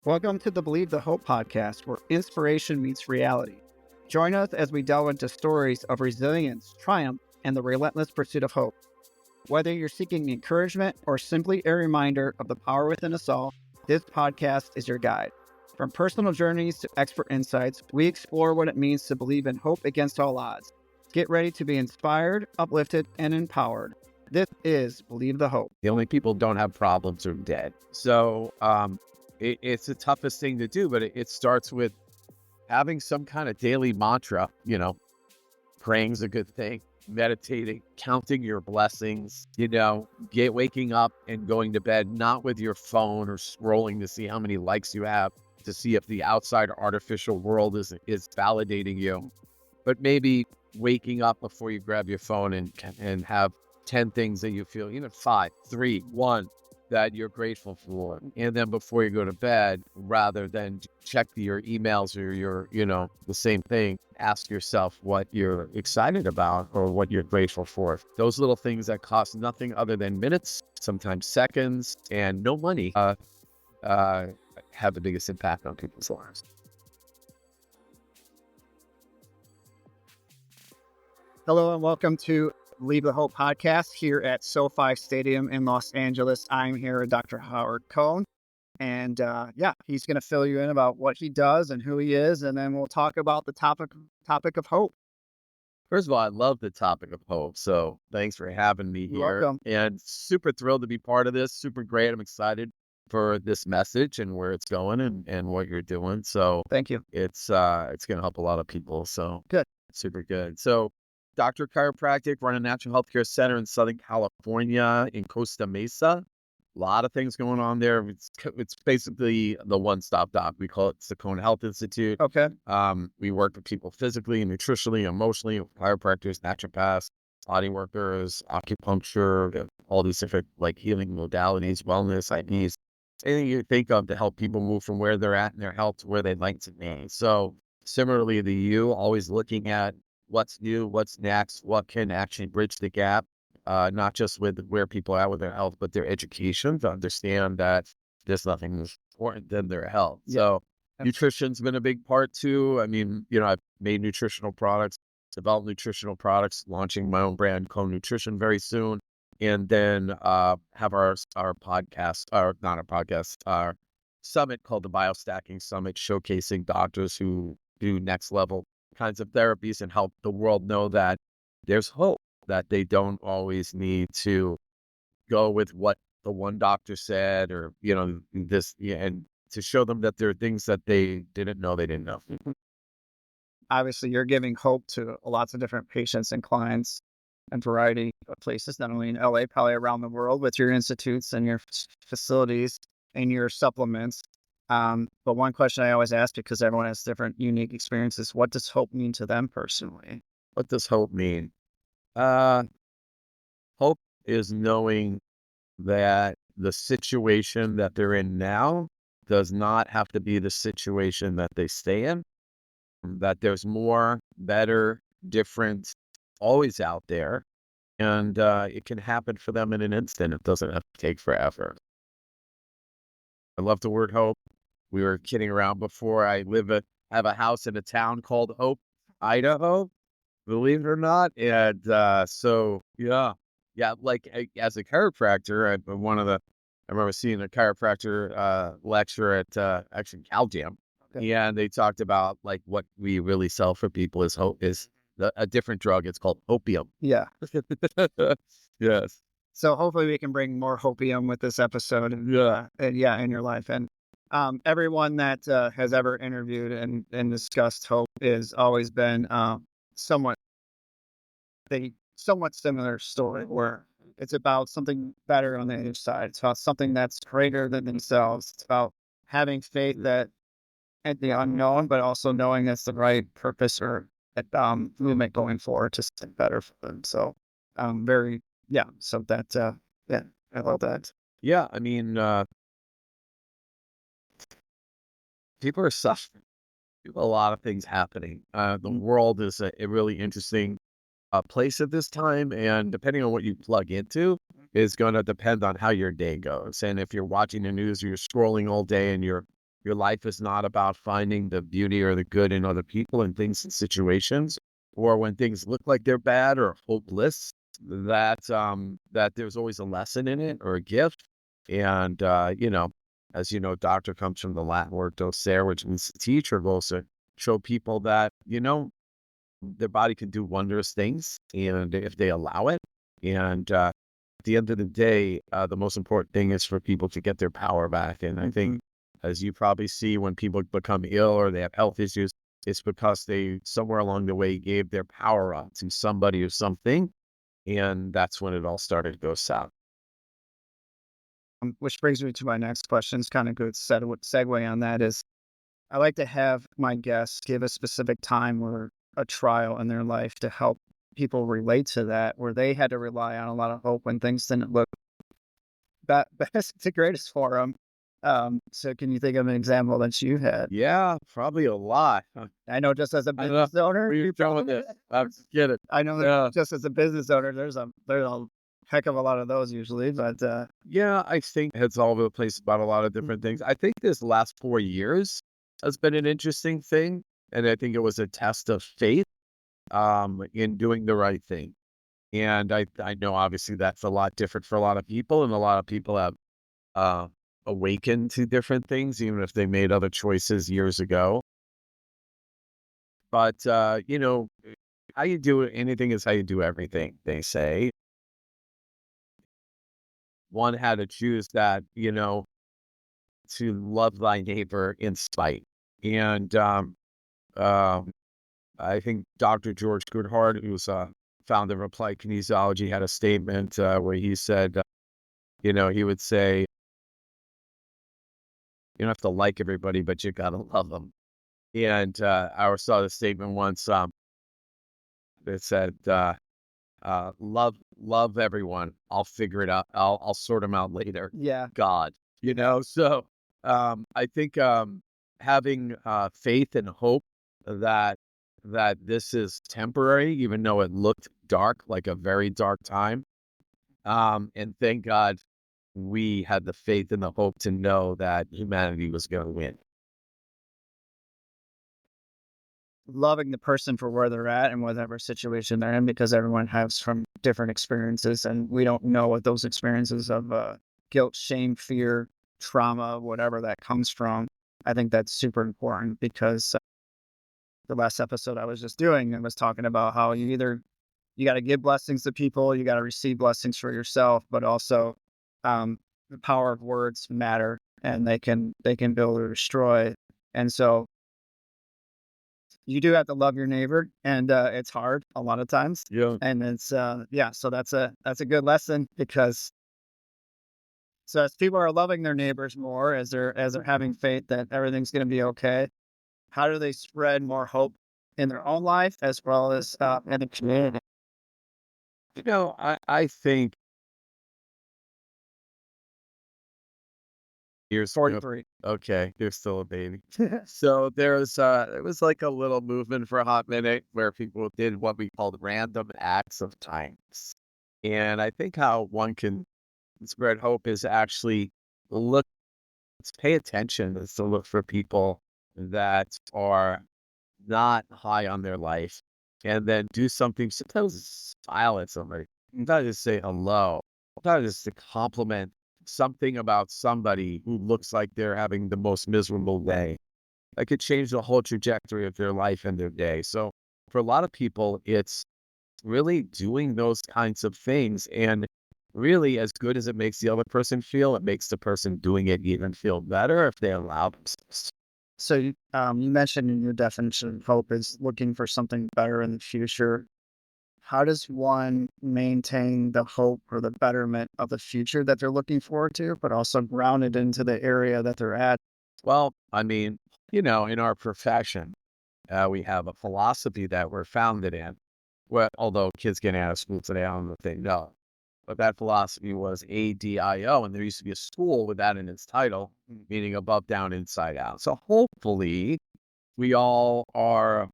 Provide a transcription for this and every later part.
Welcome to the Believe the Hope podcast, where inspiration meets reality. Join us as we delve into stories of resilience, triumph, and the relentless pursuit of hope. Whether you're seeking encouragement or simply a reminder of the power within us all, this podcast is your guide. From personal journeys to expert insights, we explore what it means to believe in hope against all odds. Get ready to be inspired, uplifted, and empowered. This is Believe the Hope. The only people who don't have problems are dead. So it's the toughest thing to do, but it starts with having some kind of daily mantra. Praying's a good thing, meditating, counting your blessings, waking up and going to bed, not with your phone or scrolling to see how many likes you have, to see if the outside artificial world is validating you, but maybe waking up before you grab your phone and have 10 things that you feel, 5, 3, 1, that you're grateful for. And then before you go to bed, rather than check your emails or the same thing, ask yourself what you're excited about or what you're grateful for. Those little things that cost nothing other than minutes, sometimes seconds, and no money, have the biggest impact on people's lives. Hello and welcome to Believe the Hope podcast here at SoFi Stadium in Los Angeles. I'm here with Dr. Howard Cohn, and he's going to fill you in about what he does and who he is, and then we'll talk about the topic of hope. First of all, I love the topic of hope, so thanks for having me here. Welcome. And super thrilled to be part of this. Super great. I'm excited for this message and where it's going and what you're doing. So thank you. It's going to help a lot of people. So good. Super good. So Doctor of Chiropractic, run a natural healthcare center in Southern California in Costa Mesa. A lot of things going on there. It's basically the one-stop doc. We call it the Cohn Health Institute. Okay. We work with people physically, nutritionally, emotionally, chiropractors, naturopaths, body workers, acupuncture, all these different healing modalities, wellness, IDs, anything you think of to help people move from where they're at in their health to where they'd like to be. So similarly to you, always looking at what's new, what's next, what can actually bridge the gap, not just with where people are at with their health, but their education, to understand that there's nothing more important than their health. Yeah. So nutrition's been a big part too. I mean, I've made nutritional products, developed nutritional products, launching my own brand, Cohn Nutrition, very soon. And then have our podcast, or not a podcast, our summit called the Biostacking Summit, showcasing doctors who do next level kinds of therapies and help the world know that there's hope, that they don't always need to go with what the one doctor said or, and to show them that there are things that they didn't know they didn't know. Obviously, you're giving hope to lots of different patients and clients and variety of places, not only in LA, probably around the world with your institutes and your facilities and your supplements. But one question I always ask, because everyone has different unique experiences, what does hope mean to them personally? What does hope mean? Hope is knowing that the situation that they're in now does not have to be the situation that they stay in, that there's more, better, different, always out there. And it can happen for them in an instant. It doesn't have to take forever. I love the word hope. We were kidding around before. I have a house in a town called Hope, Idaho, believe it or not. And as a chiropractor, I remember seeing a chiropractor lecture at actually CalJam. Okay. And they talked about what we really sell for people is hope, is a different drug. It's called Hopium. Yeah. Yes. So hopefully we can bring more Hopium with this episode. In your life. And everyone that has ever interviewed and discussed hope has always been somewhat similar story, where it's about something better on the other side. It's about something that's greater than themselves. It's about having faith that at the unknown, but also knowing that's the right purpose or movement going forward to something better for them. So so that I love that. Yeah, I mean, people are suffering. A lot of things happening. The world is a really interesting place at this time, and depending on what you plug into is going to depend on how your day goes. And if you're watching the news or you're scrolling all day and you're Your life is not about finding the beauty or the good in other people and things and situations, or when things look like they're bad or hopeless, that there's always a lesson in it or a gift. And as you know, doctor comes from the Latin word docere, which means to teach, or goes to show people that, their body can do wondrous things, and if they allow it. And at the end of the day, the most important thing is for people to get their power back. And I think, as you probably see, when people become ill or they have health issues, it's because they somewhere along the way gave their power up to somebody or something, and that's when it all started to go south. Which brings me to my next question. It's kind of good segue on that is I like to have my guests give a specific time or a trial in their life to help people relate to that, where they had to rely on a lot of hope when things didn't look best the greatest for them. So can you think of an example that you had? Yeah, probably a lot. I know just as a I don't know business owner, where you're you going with probably this. I get it. I know that Yeah. just as a business owner, there's a heck of a lot of those usually, but Yeah, I think it's all over the place about a lot of different things. I think this last 4 years has been an interesting thing. And I think it was a test of faith in doing the right thing. And I know obviously that's a lot different for a lot of people, and a lot of people have uh, awakened to different things, even if they made other choices years ago. But how you do anything is how you do everything, they say. One had to choose that, to love thy neighbor in spite. And um, I think Dr. George Goodhart, who's a founder of applied kinesiology, had a statement where he said, he would say, you don't have to like everybody, but you gotta love them. And I saw the statement once that said, love everyone. I'll figure it out. I'll sort them out later. yeah. God, so I think having faith and hope that this is temporary, even though it looked dark, like a very dark time. And thank God we had the faith and the hope to know that humanity was going to win. Loving the person for where they're at and whatever situation they're in, because everyone has from different experiences, and we don't know what those experiences of guilt, shame, fear, trauma, whatever that comes from. I think that's super important because the last episode I was just doing, I was talking about how you got to give blessings to people, you got to receive blessings for yourself, but also the power of words matter, and they can build or destroy. And so you do have to love your neighbor, and it's hard a lot of times. Yeah. And it's yeah, so that's a good lesson, because so as people are loving their neighbors more, as they're having faith that everything's going to be okay, how do they spread more hope in their own life as well as in the community? I think years ago. 43. Okay, you're still a baby. So it was like a little movement for a hot minute where people did what we called random acts of kindness. And I think how one can spread hope is actually look, pay attention, is to look for people that are not high on their life, and then do something. Sometimes smile at somebody, not just say hello, not just to compliment something about somebody who looks like they're having the most miserable day. That could change the whole trajectory of their life and their day. So for a lot of people, it's really doing those kinds of things. And really, as good as it makes the other person feel, it makes the person doing it even feel better if they allow themselves. So you mentioned in your definition of hope is looking for something better in the future. How does one maintain the hope or the betterment of the future that they're looking forward to, but also ground it into the area that they're at? Well, I mean, in our profession, we have a philosophy that we're founded in. Well, although kids getting out of school today, I don't know if they know. But that philosophy was ADIO, and there used to be a school with that in its title, meaning above, down, inside out. So hopefully we all are,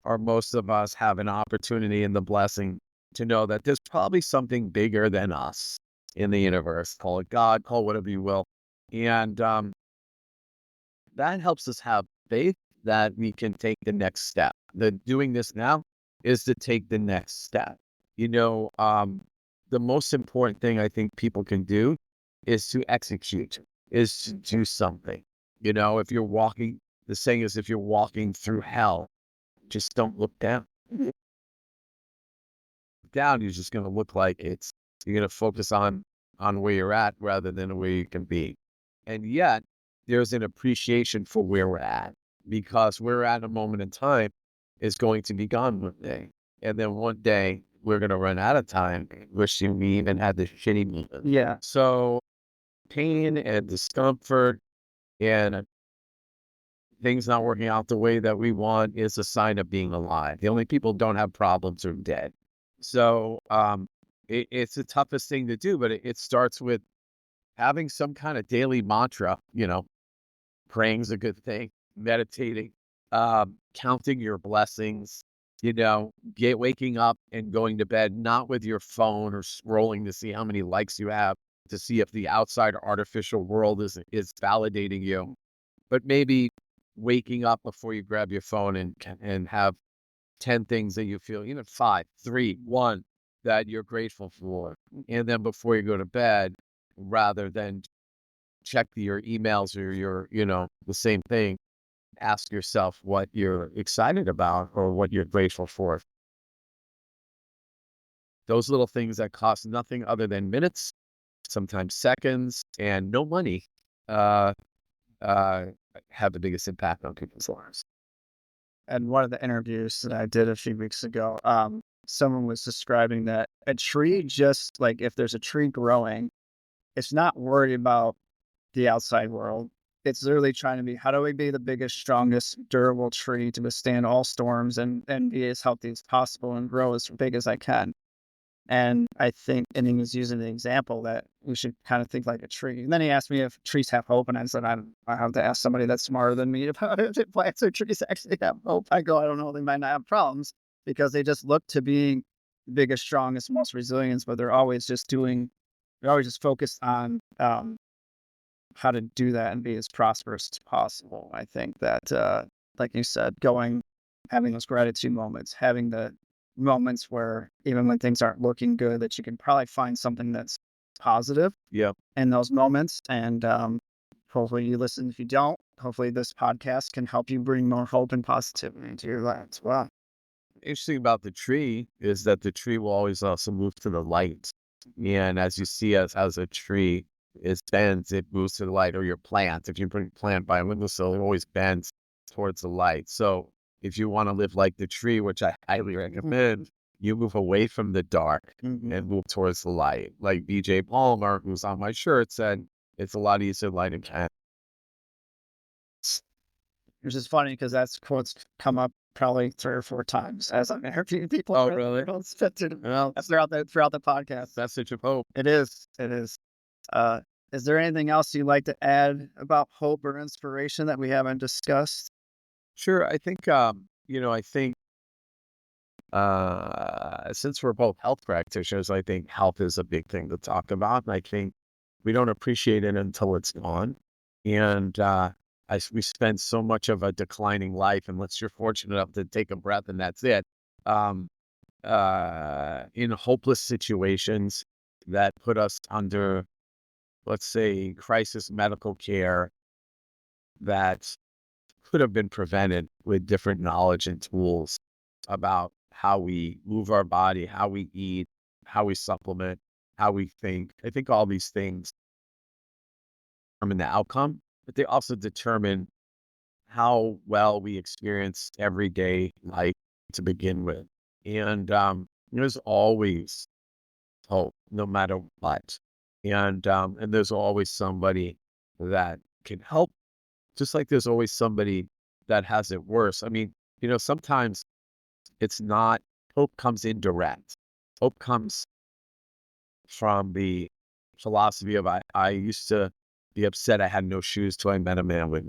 or most of us have an opportunity and the blessing to know that there's probably something bigger than us in the universe. Call it God, call it whatever you will. And that helps us have faith that we can take the next step. The doing this now is to take the next step. You know, the most important thing I think people can do is to execute, is to do something. You know, if you're walking, the saying is, if you're walking through hell, just don't look down. Down, you're just going to look like you're going to focus on where you're at rather than where you can be. And yet there's an appreciation for where we're at, because where we're at a moment in time is going to be gone one day. And then one day we're going to run out of time, wishing we even had this shitty moment. Yeah. So pain and discomfort and things not working out the way that we want is a sign of being alive. The only people who don't have problems are dead. So it's the toughest thing to do, but it starts with having some kind of daily mantra. You know, praying's a good thing, meditating, counting your blessings, you know, waking up and going to bed, not with your phone or scrolling to see how many likes you have, to see if the outside artificial world is validating you, but maybe waking up before you grab your phone and have 10 things that you feel, you know, 5, 3, 1 that you're grateful for. And then before you go to bed, rather than check your emails or you know, the same thing, ask yourself what you're excited about or what you're grateful for. Those little things that cost nothing other than minutes, sometimes seconds, and no money, uh, uh, have the biggest impact on people's lives. And one of the interviews that I did a few weeks ago, someone was describing that a tree, just like if there's a tree growing, it's not worried about the outside world. It's literally trying to be, how do we be the biggest, strongest, durable tree to withstand all storms and be as healthy as possible and grow as big as I can? And I think, and he was using the example that we should kind of think like a tree. And then he asked me if trees have hope. And I said, I have to ask somebody that's smarter than me about it. If plants or trees actually have hope. I go, I don't know. They might not have problems because they just look to being the biggest, strongest, most resilient, but they're always just focused on how to do that and be as prosperous as possible. I think that, like you said, having those gratitude moments, having the moments where even when things aren't looking good, that you can probably find something that's positive Yeah. in those moments. And hopefully you listen. If you don't, hopefully this podcast can help you bring more hope and positivity into your life as well. Interesting about the tree is that the tree will always also move to the light. And as you see, as a tree, it bends, it moves to the light, or your plant. If you bring a plant by a windowsill, it always bends towards the light. So if you want to live like the tree, which I highly recommend, you move away from the dark and move towards the light. Like BJ Palmer, who's on my shirt, said, it's a lot easier to light a candle. Which is funny because that's quotes come up probably 3 or 4 times as I'm interviewing people. Oh, really? Well, throughout the podcast. Message of hope. It is. It is. Is there anything else you'd like to add about hope or inspiration that we haven't discussed? Sure. I think, you know, since we're both health practitioners, I think health is a big thing to talk about. And I think we don't appreciate it until it's gone. And we spend so much of a declining life, unless you're fortunate enough to take a breath and that's it, um, in hopeless situations that put us under, let's say, crisis medical care that could have been prevented with different knowledge and tools about how we move our body, how we eat, how we supplement, how we think. I think all these things determine the outcome, but they also determine how well we experience everyday life to begin with. And there's always hope, no matter what. And there's always somebody that can help, just like there's always somebody that has it worse. I mean, you know, sometimes it's not, hope comes indirect. Hope comes from the philosophy of, I used to be upset I had no shoes till I met a man with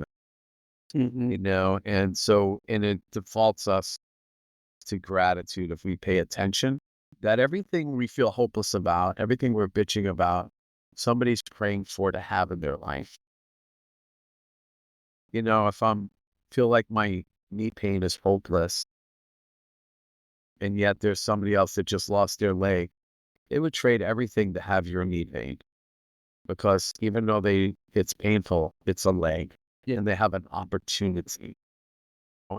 them, you know? And it defaults us to gratitude if we pay attention that everything we feel hopeless about, everything we're bitching about, somebody's praying for to have in their life. if feel like my knee pain is hopeless, and yet there's somebody else that just lost their leg, they would trade everything to have your knee pain, because even though it's painful, it's a leg, and they have an opportunity.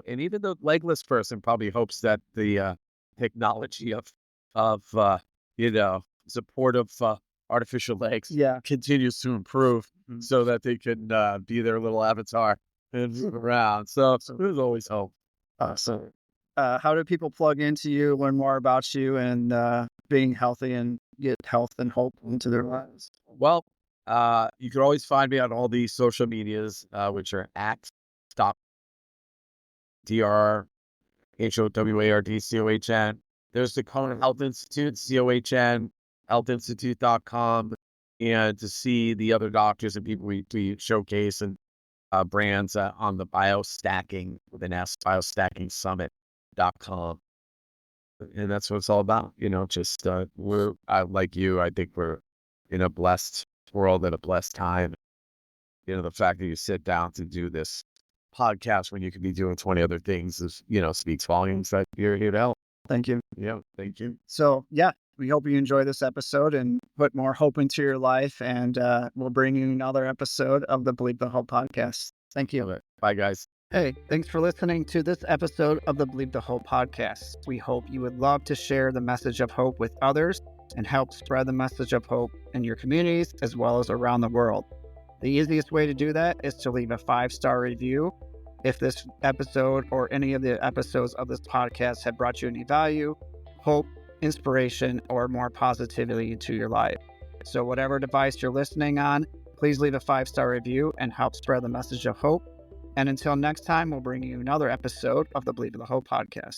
And even the legless person probably hopes that the technology of supportive artificial legs Yeah. continues to improve, so that they can be their little avatar and move around. So there's always hope. So How do people plug into you, learn more about you, and being healthy and get health and hope into their lives? Well, you can always find me on all these social medias, which are at stop DRHOWARDCOHN. There's the Cohn Health Institute, COHN, healthinstitute.com, and to see the other doctors and people we showcase and brands on the biostacking with an S, biostacking.summit.com. And that's what it's all about. Just like you, I think we're in a blessed world at a blessed time. The fact that you sit down to do this podcast when you could be doing 20 other things speaks volumes that you're here to help. Thank you. Yeah, thank you. So, yeah, we hope you enjoy this episode and put more hope into your life. And we'll bring you another episode of the Believe the Hope podcast. Thank you. Bye, guys. Hey, thanks for listening to this episode of the Believe the Hope podcast. We hope you would love to share the message of hope with others and help spread the message of hope in your communities as well as around the world. The easiest way to do that is to leave a 5-star review. If this episode or any of the episodes of this podcast have brought you any value, hope, inspiration, or more positivity into your life. So whatever device you're listening on, please leave a 5-star review and help spread the message of hope. And until next time, we'll bring you another episode of the Believe in the Hope podcast.